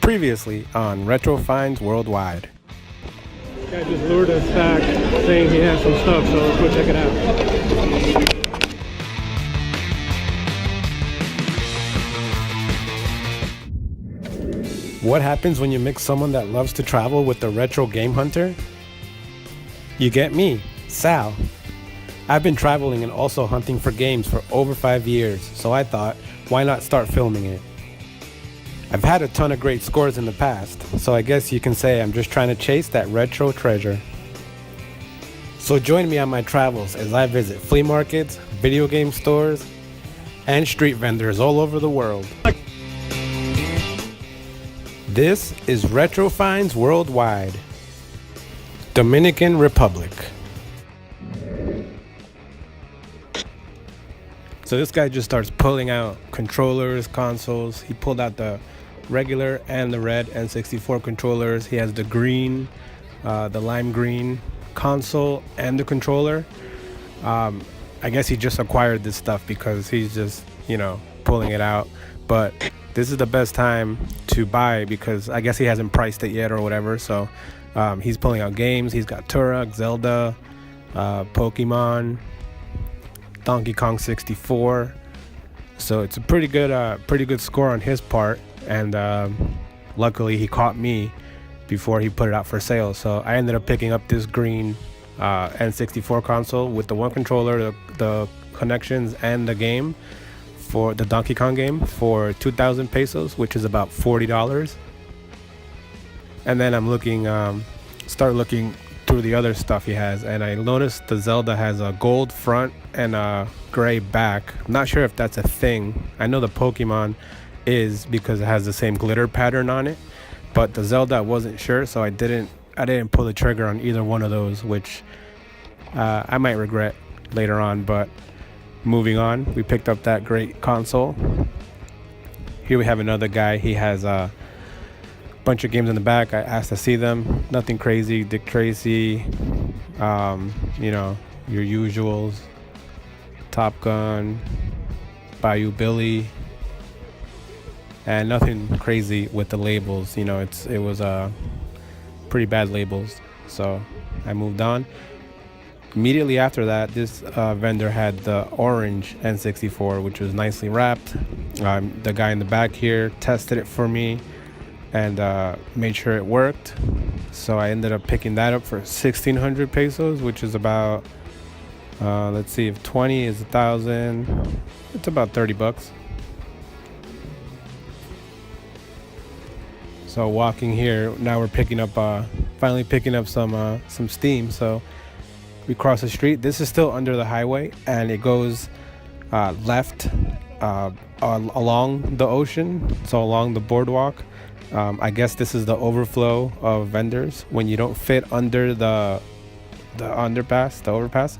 Previously on Retro Finds Worldwide. Guy just lured us back saying he has some stuff, so let's go check it out. What happens when you mix someone that loves to travel with the retro game hunter? You get me, Sal. I've been traveling and also hunting for games for over 5 years, so I thought, why not start filming it? I've had a ton of great scores in the past, so I guess you can say I'm just trying to chase that retro treasure. So join me on my travels as I visit flea markets, video game stores, and street vendors all over the world. This is Retro Finds Worldwide, Dominican Republic. So this guy just starts pulling out controllers, consoles. He pulled out the regular and the red N64 controllers. He has the green, the lime green console and the controller. I guess he just acquired this stuff because he's just, pulling it out. But this is the best time to buy because I guess he hasn't priced it yet or whatever. So he's pulling out games. He's got Turok, Zelda, Pokemon, Donkey Kong 64. So it's a pretty good score on his part. And luckily he caught me before he put it out for sale. So I ended up picking up this green N64 console with the one controller, the connections, and the game for the Donkey Kong game for 2,000 pesos, which is about $40. And then I'm start looking through the other stuff he has, and I noticed the Zelda has a gold front and a gray back. I'm not sure if that's a thing. I know the Pokemon is because it has the same glitter pattern on it, but the Zelda I wasn't sure, so I didn't pull the trigger on either one of those, which I might regret later on. But moving on, we picked up that great console. Here we have another guy. He has a bunch of games in the back. I asked to see them. Nothing crazy. Dick Tracy, your usuals. Top Gun, Bayou Billy, and nothing crazy with the labels. It was pretty bad labels. So I moved on. Immediately after that, this vendor had the orange N64, which was nicely wrapped. The guy in the back here tested it for me and made sure it worked. So I ended up picking that up for 1,600 pesos, which is about, let's see, if 20 is 1,000, it's about $30. So walking here, now we're finally picking up some steam. So we cross the street. This is still under the highway, and it goes left along the ocean, so along the boardwalk. I guess this is the overflow of vendors. When you don't fit under the overpass,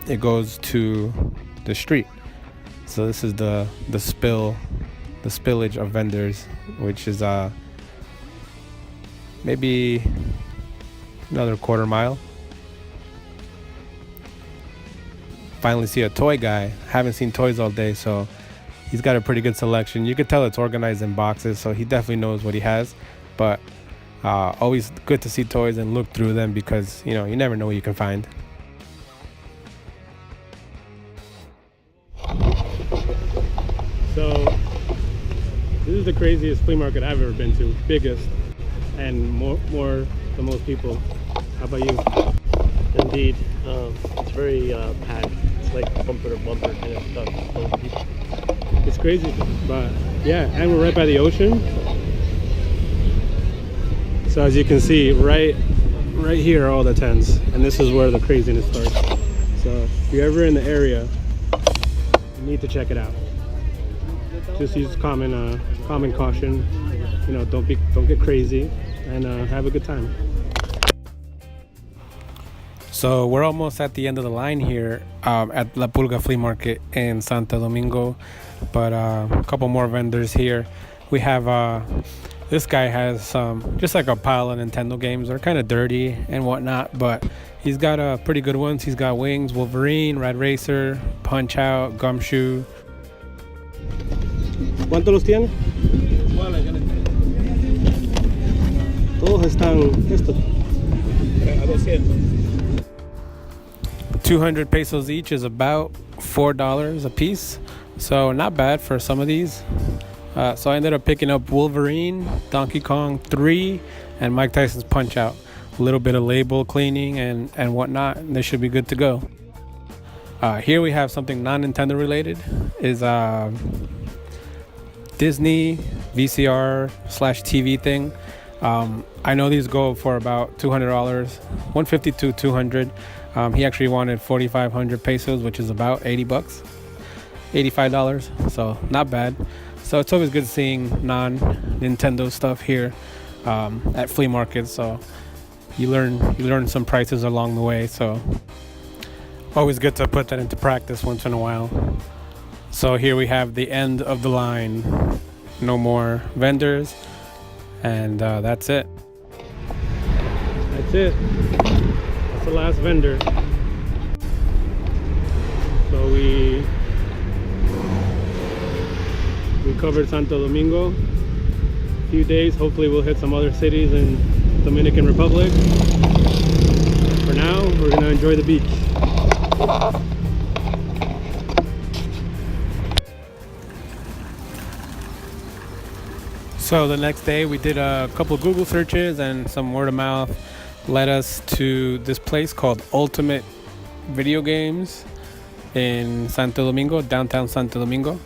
it goes to the street. So this is the spillage of vendors, which is maybe another quarter mile. Finally see a toy guy. Haven't seen toys all day, so he's got a pretty good selection. You could tell it's organized in boxes, so he definitely knows what he has. But always good to see toys and look through them because you never know what you can find. So this is the craziest flea market I've ever been to. Biggest and more than most people. How about you? Indeed, it's very packed. It's like bumper to bumper kind of stuff. It's crazy, but yeah, and we're right by the ocean. So as you can see, right here are all the tents, and this is where the craziness starts. So if you're ever in the area, you need to check it out. Just use common caution. Don't get crazy, and have a good time. So we're almost at the end of the line here at La Pulga Flea Market in Santo Domingo, but a couple more vendors here. We have this guy has just like a pile of Nintendo games. They're kind of dirty and whatnot, but he's got pretty good ones. He's got Wings, Wolverine, Rad Racer, Punch Out, Gumshoe. ¿Cuánto los tiene? están estos? A 200. 200 pesos each is about $4 a piece, so not bad for some of these. So I ended up picking up Wolverine, Donkey Kong 3, and Mike Tyson's Punch-Out. A little bit of label cleaning and whatnot, and they should be good to go. Here we have something non-Nintendo related, is Disney VCR/TV thing. I know these go for about $200, $150 to $200. He actually wanted 4,500 pesos, which is about $80, $85. So not bad. So it's always good seeing non-Nintendo stuff here at flea markets. So you learn some prices along the way. So always good to put that into practice once in a while. So here we have the end of the line. No more vendors, and that's it. That's it. That's the last vendor. So we covered Santo Domingo. A few days. Hopefully we'll hit some other cities in Dominican Republic. For now, we're gonna enjoy the beach. So the next day we did a couple of Google searches and some word of mouth led us to this place called Ultimate Video Games in Santo Domingo, downtown Santo Domingo.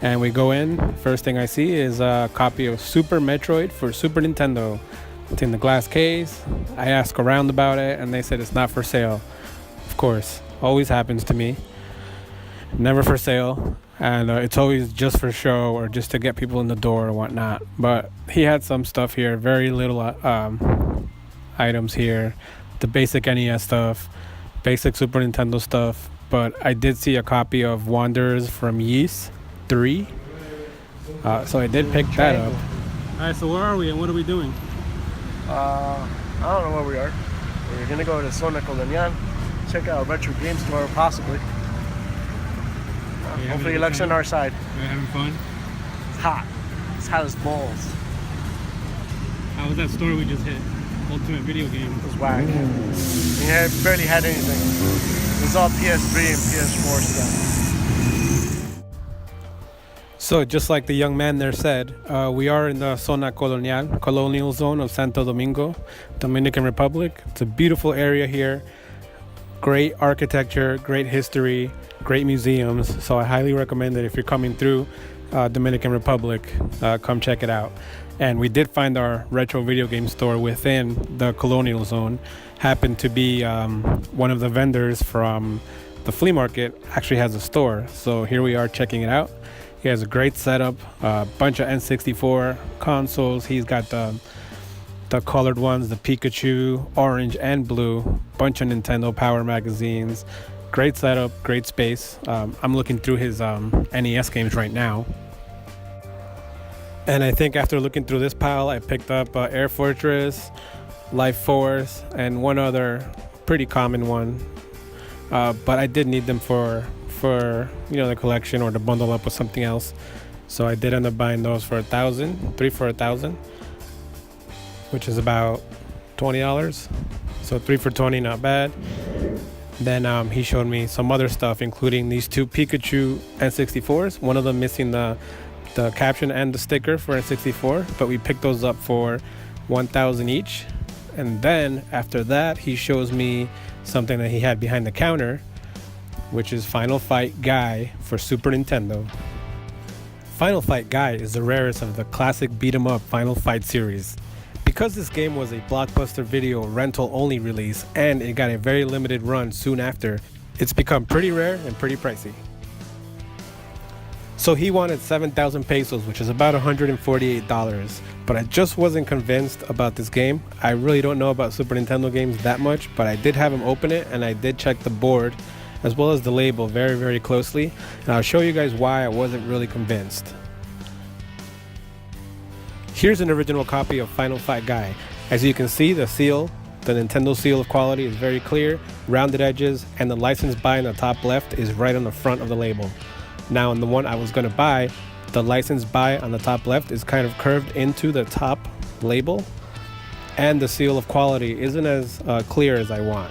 And we go in, first thing I see is a copy of Super Metroid for Super Nintendo. It's in the glass case. I asked around about it and they said it's not for sale. Of course, always happens to me. Never for sale. And it's always just for show or just to get people in the door or whatnot. But he had some stuff here, very little items here. The basic NES stuff, basic Super Nintendo stuff. But I did see a copy of Wanderers from Ys 3. So I did pick that up. Alright, so where are we and what are we doing? I don't know where we are. We're gonna go to Zona Colonial, check out a retro game store possibly. Hopefully luck's on our side. Are you having fun? It's hot. It's hot as balls. How was that store we just hit? Ultimate Video Game. It was whack. We barely had anything. It was all PS3 and PS4 stuff. So just like the young man there said, we are in the Zona Colonial Zone of Santo Domingo, Dominican Republic. It's a beautiful area here. Great architecture, great history, great museums. So I highly recommend that if you're coming through Dominican Republic, come check it out. And we did find our retro video game store within the Colonial Zone. Happened to be one of the vendors from the flea market actually has a store. So here we are checking it out. He has a great setup, a bunch of N64 consoles. He's got the colored ones, the Pikachu, orange and blue, bunch of Nintendo Power magazines. Great setup, great space. I'm looking through his NES games right now. And I think after looking through this pile, I picked up Air Fortress, Life Force, and one other pretty common one. But I did need them for the collection or to bundle up with something else. So I did end up buying those for $1,000, 3 for $1,000, which is about $20. So 3 for $20, not bad. Then he showed me some other stuff, including these two Pikachu N64s. One of them missing the caption and the sticker for N64, but we picked those up for $1,000 each. And then after that, he shows me something that he had behind the counter, which is Final Fight Guy for Super Nintendo. Final Fight Guy is the rarest of the classic beat-em-up Final Fight series. Because this game was a Blockbuster Video rental-only release and it got a very limited run soon after, it's become pretty rare and pretty pricey. So he wanted 7,000 pesos, which is about $148, but I just wasn't convinced about this game. I really don't know about Super Nintendo games that much, but I did have him open it and I did check the board as well as the label very, very closely, and I'll show you guys why I wasn't really convinced. Here's an original copy of Final Fight Guy. As you can see, the seal, the Nintendo seal of quality, is very clear, rounded edges, and the license by in the top left is right on the front of the label. Now in the one I was going to buy, the license by on the top left is kind of curved into the top label, and the seal of quality isn't as clear as I want.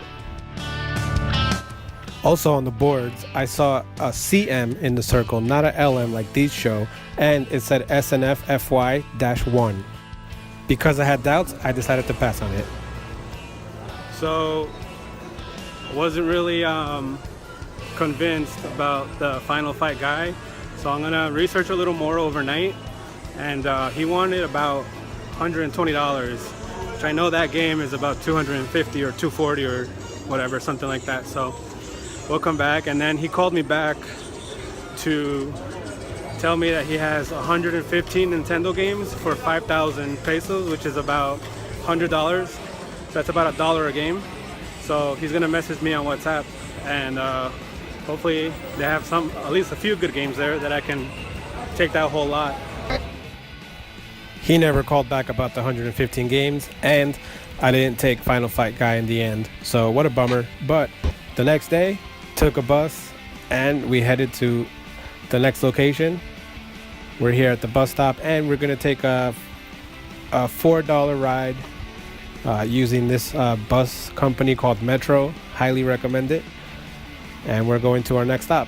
Also on the boards, I saw a CM in the circle, not a LM like these show, and it said SNF FY-1. Because I had doubts, I decided to pass on it. So, I wasn't really convinced about the Final Fight guy, so I'm gonna research a little more overnight. And he wanted about $120, which I know that game is about $250 or $240 or whatever, something like that. So we'll come back. And then he called me back to tell me that he has 115 Nintendo games for 5,000 pesos, which is about $100. So that's about $1 a game. So he's gonna message me on WhatsApp, and hopefully they have at least a few good games there that I can take that whole lot. He never called back about the 115 games, and I didn't take Final Fight guy in the end. So what a bummer. But the next day, took a bus and we headed to the next location. We're here at the bus stop, and we're gonna take a $4 ride using this bus company called Metro. Highly recommend it. And we're going to our next stop.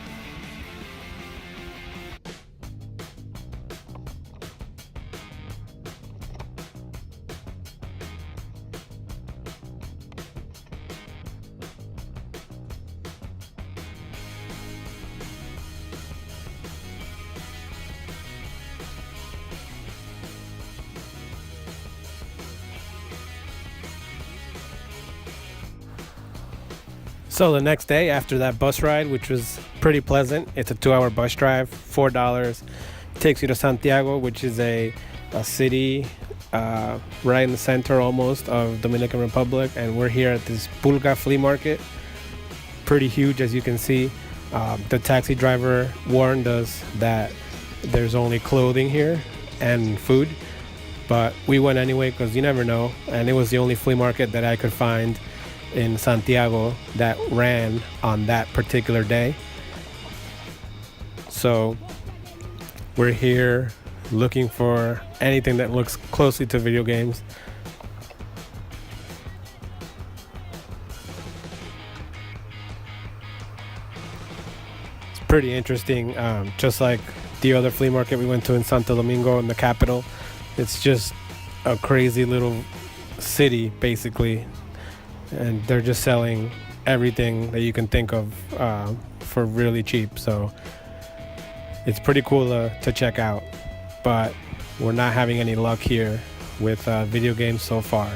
So the next day after that bus ride, which was pretty pleasant, it's a 2-hour bus drive, $4, takes you to Santiago, which is a city right in the center almost of Dominican Republic, and we're here at this Pulga flea market. Pretty huge, as you can see. The taxi driver warned us that there's only clothing here and food, but we went anyway because you never know, and it was the only flea market that I could find in Santiago that ran on that particular day. So we're here looking for anything that looks closely to video games. It's pretty interesting, just like the other flea market we went to in Santo Domingo in the capital. It's just a crazy little city basically, and they're just selling everything that you can think of for really cheap. So it's pretty cool to check out, but we're not having any luck here with video games so far.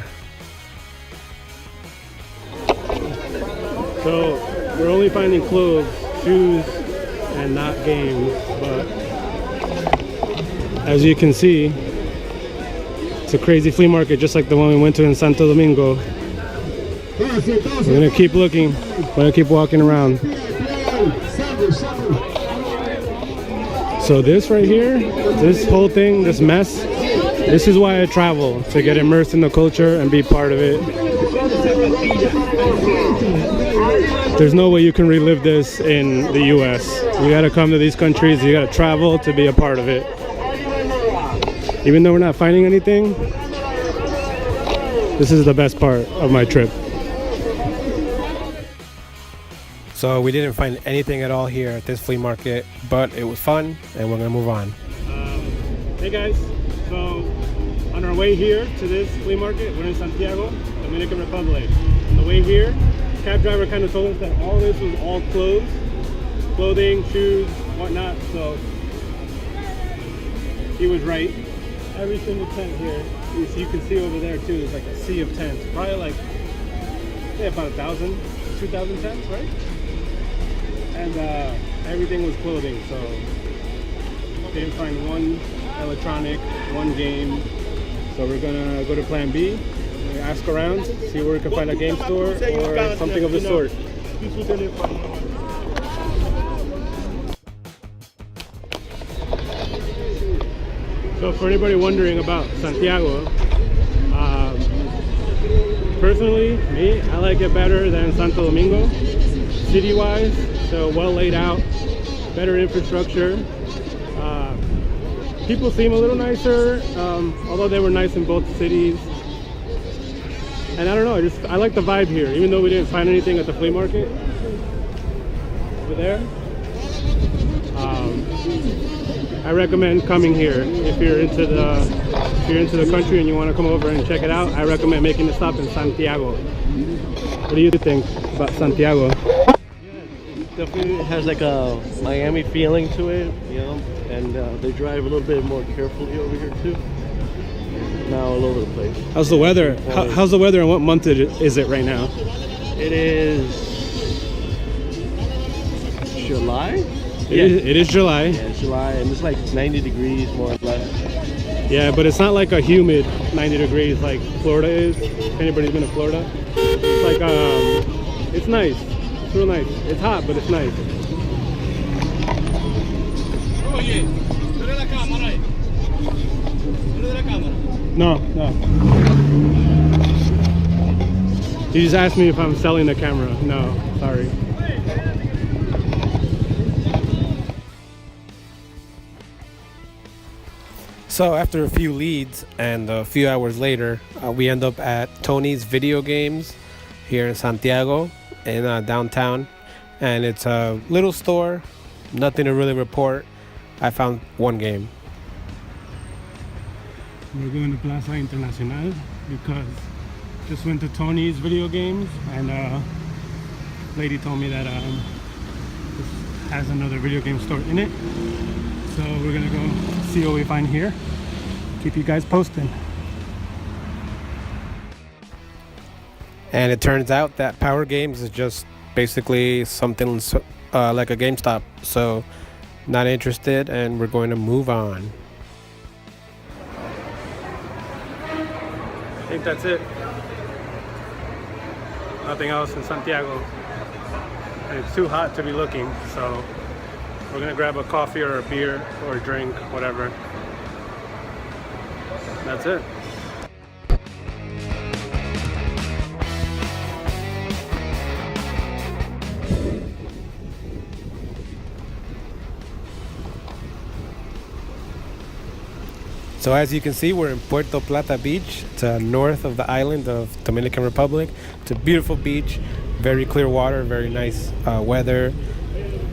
So we're only finding clothes, shoes, and not games, but as you can see, it's a crazy flea market just like the one we went to in Santo Domingo. We're gonna keep looking, we're gonna keep walking around. So this right here, this whole thing, this mess, this is why I travel, to get immersed in the culture and be part of it. There's no way you can relive this in the US. You gotta come to these countries, you gotta travel to be a part of it. Even though we're not finding anything, this is the best part of my trip. So we didn't find anything at all here at this flea market, but it was fun, and we're gonna move on. Hey guys, so on our way here to this flea market, we're in Santiago, Dominican Republic. On the way here, the cab driver kind of told us that all this was all clothes, clothing, shoes, whatnot, so he was right. Every single tent here, as you can see over there too, is like a sea of tents. Probably like, yeah, about 1,000, 2,000 tents, right? And everything was clothing, so didn't find one electronic, one game. So we're gonna go to plan B, ask around, see where we can find a game store or something of the sort. So for anybody wondering about Santiago, personally, me, I like it better than Santo Domingo. City-wise, so well laid out, better infrastructure. People seem a little nicer, although they were nice in both cities. And I don't know, I like the vibe here, even though we didn't find anything at the flea market over there. I recommend coming here if you're into the country and you want to come over and check it out. I recommend making a stop in Santiago. What do you think about Santiago? Definitely has like a Miami feeling to it, you know, and they drive a little bit more carefully over here too. Now all over the place. How's the weather? How's the weather and what month is it right now? It is July? It is July. Yeah, it's July, and it's like 90 degrees more or less. Yeah, but it's not like a humid 90 degrees like Florida is. If anybody's been to Florida, it's like it's nice. It's real nice. It's hot, but it's nice. No. You just asked me if I'm selling the camera. No, sorry. So after a few leads and a few hours later, we end up at Tony's Video Games here in Santiago in downtown, and it's a little store, nothing to really report. I found one game. We're going to Plaza Internacional because just went to Tony's Video Games, and lady told me that this has another video game store in it. So we're gonna go see what we find here. Keep you guys posted. And it turns out that Power Games is just basically something like a GameStop. So not interested, and we're going to move on. I think that's it. Nothing else in Santiago. And it's too hot to be looking, so we're gonna grab a coffee or a beer or a drink, whatever. That's it. So as you can see, we're in Porto Plata Beach. It's north of the island of Dominican Republic. It's a beautiful beach, very clear water, very nice weather.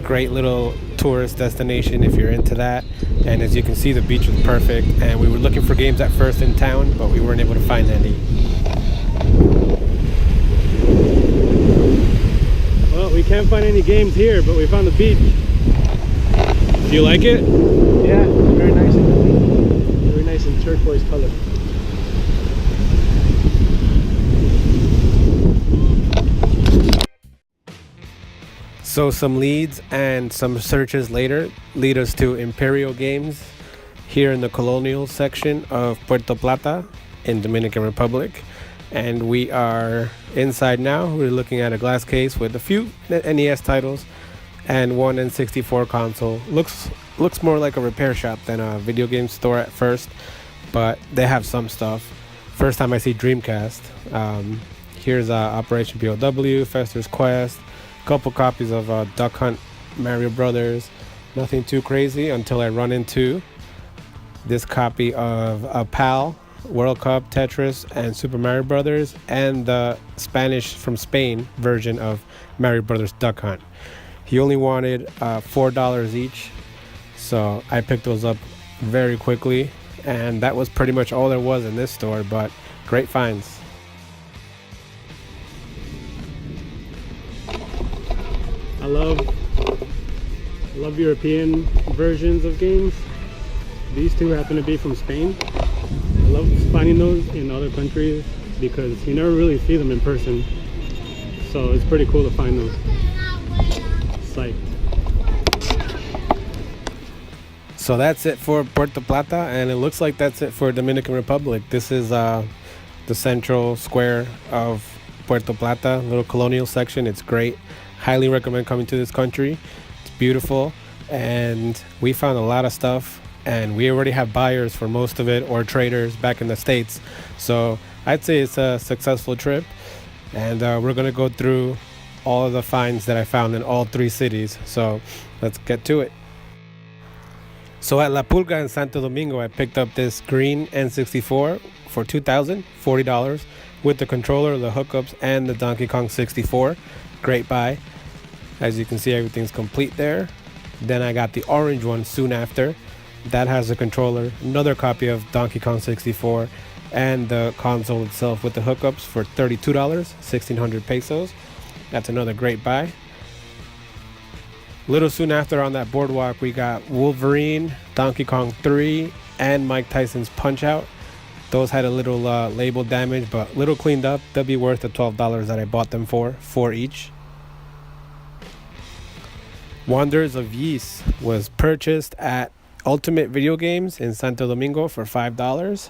Great little tourist destination if you're into that. And as you can see, the beach was perfect, and we were looking for games at first in town, but we weren't able to find any. Well, we can't find any games here, but we found the beach. Do you like it? Yeah, it's very nice and clean. Very nice and turquoise color. So some leads and some searches later lead us to Imperial Games here in the colonial section of Puerto Plata in Dominican Republic. And we are inside now. We're looking at a glass case with a few NES titles and one N64 console. Looks more like a repair shop than a video game store at first, but they have some stuff. First time I see Dreamcast. Here's Operation POW, Fester's Quest, couple copies of Duck Hunt, Mario Brothers. Nothing too crazy until I run into this copy of PAL, World Cup, Tetris, and Super Mario Brothers, and the Spanish from Spain version of Mario Brothers Duck Hunt. He only wanted $4 each, so I picked those up very quickly, and that was pretty much all there was in this store, but great finds. I love European versions of games. These two happen to be from Spain. I love finding those in other countries because you never really see them in person. So it's pretty cool to find them. Psyched. So that's it for Puerto Plata, and it looks like that's it for Dominican Republic. This is the central square of Puerto Plata, little colonial section. It's great. Highly recommend coming to this country. It's beautiful, and we found a lot of stuff, and we already have buyers for most of it, or traders back in the States. So I'd say it's a successful trip, and we're gonna go through all of the finds that I found in all three cities. So let's get to it. So at La Pulga in Santo Domingo, I picked up this green N64 for $2,040 with the controller, the hookups, and the Donkey Kong 64. Great buy. As you can see, everything's complete there. Then I got the orange one soon after. That has a controller, another copy of Donkey Kong 64, and the console itself with the hookups for $32, 1,600 pesos. That's another great buy. Little soon after on that boardwalk, we got Wolverine, Donkey Kong 3, and Mike Tyson's Punch-Out! Those had a little label damage, but little cleaned up. They'll be worth the $12 that I bought them for each. Wonders of Ys was purchased at Ultimate Video Games in Santo Domingo for $5.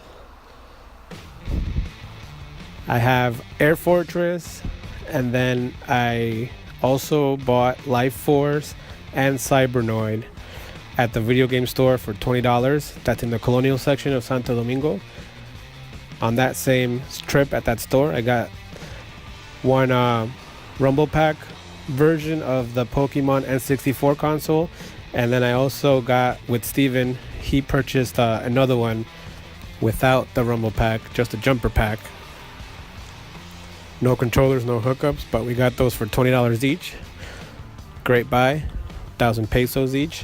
I have Air Fortress, and then I also bought Life Force and Cybernoid at the video game store for $20. That's in the Colonial section of Santo Domingo. On that same trip at that store, I got one Rumble Pack version of the Pokemon N64 console, and then I also got with Steven, he purchased another one without the Rumble Pack, just a jumper pack. No controllers, no hookups, but we got those for $20 each. Great buy, 1,000 pesos each.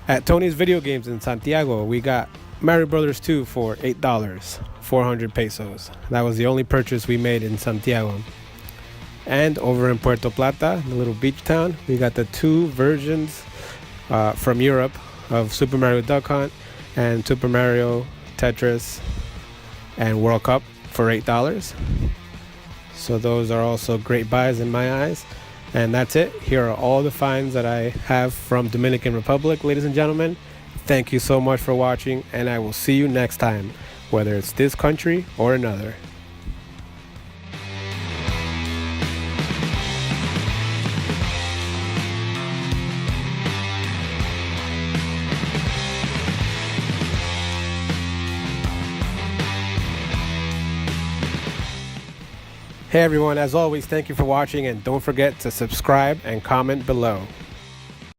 At Tony's Video Games in Santiago, we got Mario Brothers 2 for $8, 400 pesos. That was the only purchase we made in Santiago. And over in Puerto Plata, the little beach town, we got the two versions from Europe of Super Mario Duck Hunt and Super Mario Tetris and World Cup for $8. So those are also great buys in my eyes. And that's it. Here are all the finds that I have from Dominican Republic, ladies and gentlemen. Thank you so much for watching, and I will see you next time, whether it's this country or another. Hey everyone, as always, thank you for watching, and don't forget to subscribe and comment below.